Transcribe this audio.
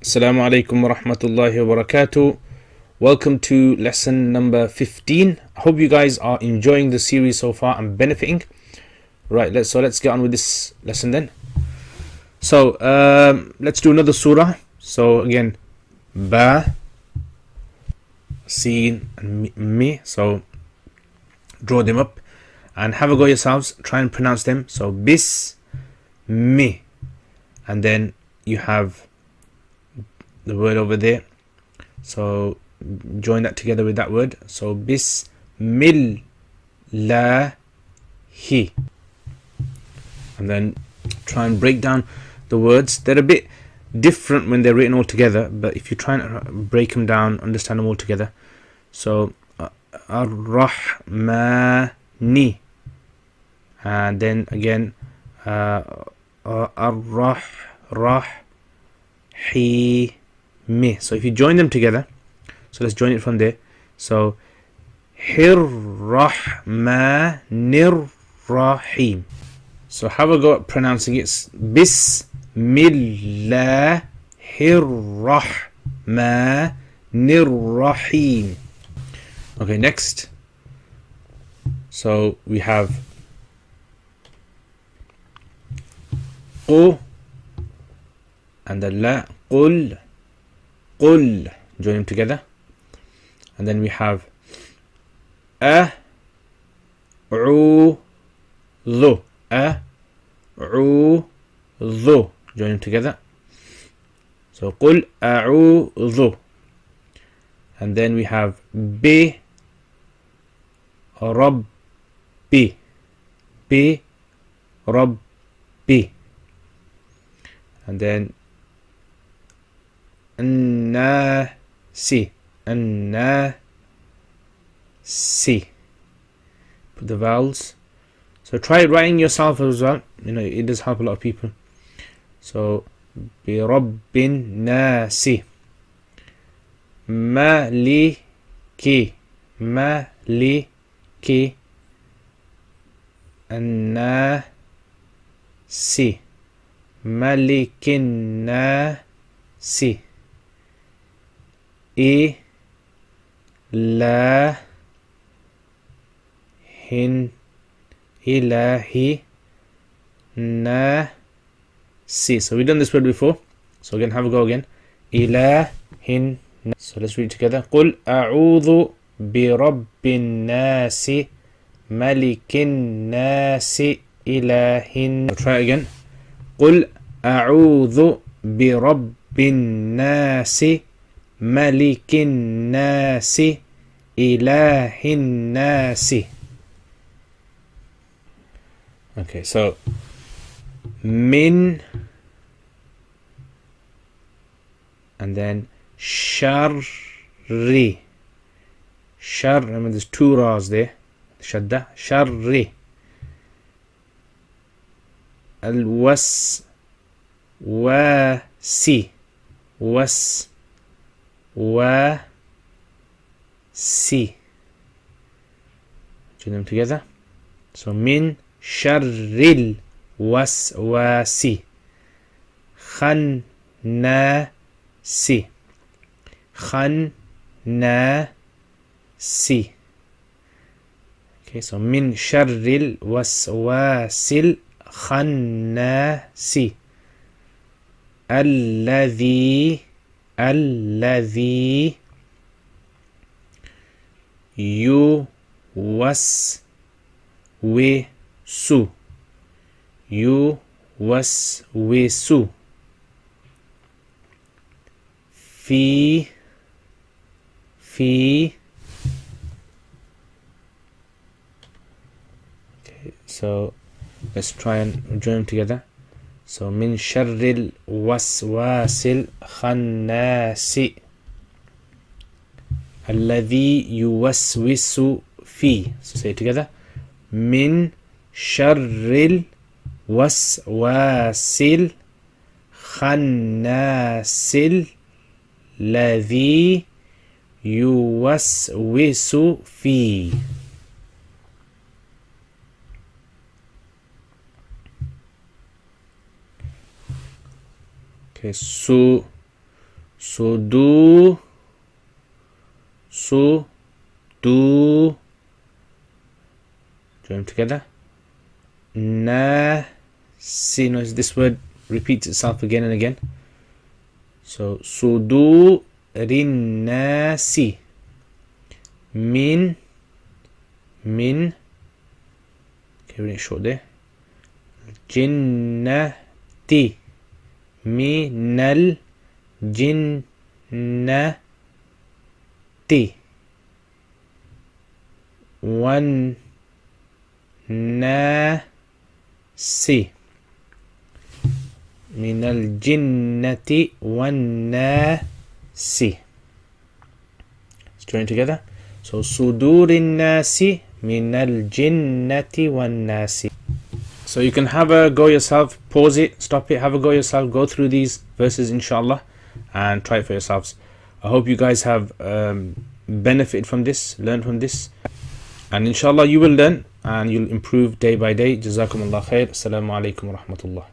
Assalamu alaikum wa rahmatullahi wa barakatuh. Welcome to lesson number 15. I hope you guys are enjoying the series so far and benefiting. Right, let's get on with this lesson then. So let's do another surah. So again, ba, sin, and mi. So draw them up and have a go yourselves. Try and pronounce them. So bis, mi, and then you have the word over there, so join that together with that word. So bismillahi, and then try and break down the words. They're a bit different when they're written all together, but if you try and break them down, understand them all together. So ar-rahmani, and then again ar-rahim. So if you join them together, so let's join it from there. So Hir-Rahmanir Rahim. So have a go at pronouncing it. Bismillahir Rahmanir Rahim. Okay, next. So we have Qu and the La, Qul. Qul, join them together, and then we have a'udhu, join them together. So qul a'udhu, and then we have bi rabbi, and then An-nasi. Put the vowels. So try writing yourself as well. You know, it does help a lot of people. So bi rabbin nasi. Maliki. An-nasi. Malikin nasi. Ilahi nasi. So we've done this word before. So again, have a go again. Ilahin. So let's read it together. Qul a'udhu bi rabbin nasi, malikin nasi, ilahin. Try it again. Qul a'udhu bi rabbin nasi, malikin nasi, ilahin nasi. Okay, so min, and then sharri. Shar, remember there's two ra's there. Shadda. Sharri. Al-was, wasi. Join them together. So min sharril waswasi, khannasi. Okay, so min sharril waswasil khannasi, alladhi yuwaswisu fi. Okay, so let's try and join them together. So min sharril waswasil khannasi, alladhi yuwaswisu fi. So say it together. Min sharril waswasil khannasil, alladhi yuwaswisu fi. Okay, Sudu. Su-du. Join them together. Na-si. Notice this word repeats itself again and again. So, sudu-rin-nasi. Min. Okay, reading it short there. Jinnati. Minal jinnati. Wan nasi. Minal jinnati wan nasi. Let's join it together. So sudurin nasi minal jinnati wan nasi. So you can have a go yourself, pause it, stop it, have a go yourself, go through these verses inshallah and try it for yourselves. I hope you guys have benefited from this, learned from this, and inshallah you will learn and you'll improve day by day. Jazakumullah khair. Assalamu alaikum wa rahmatullah.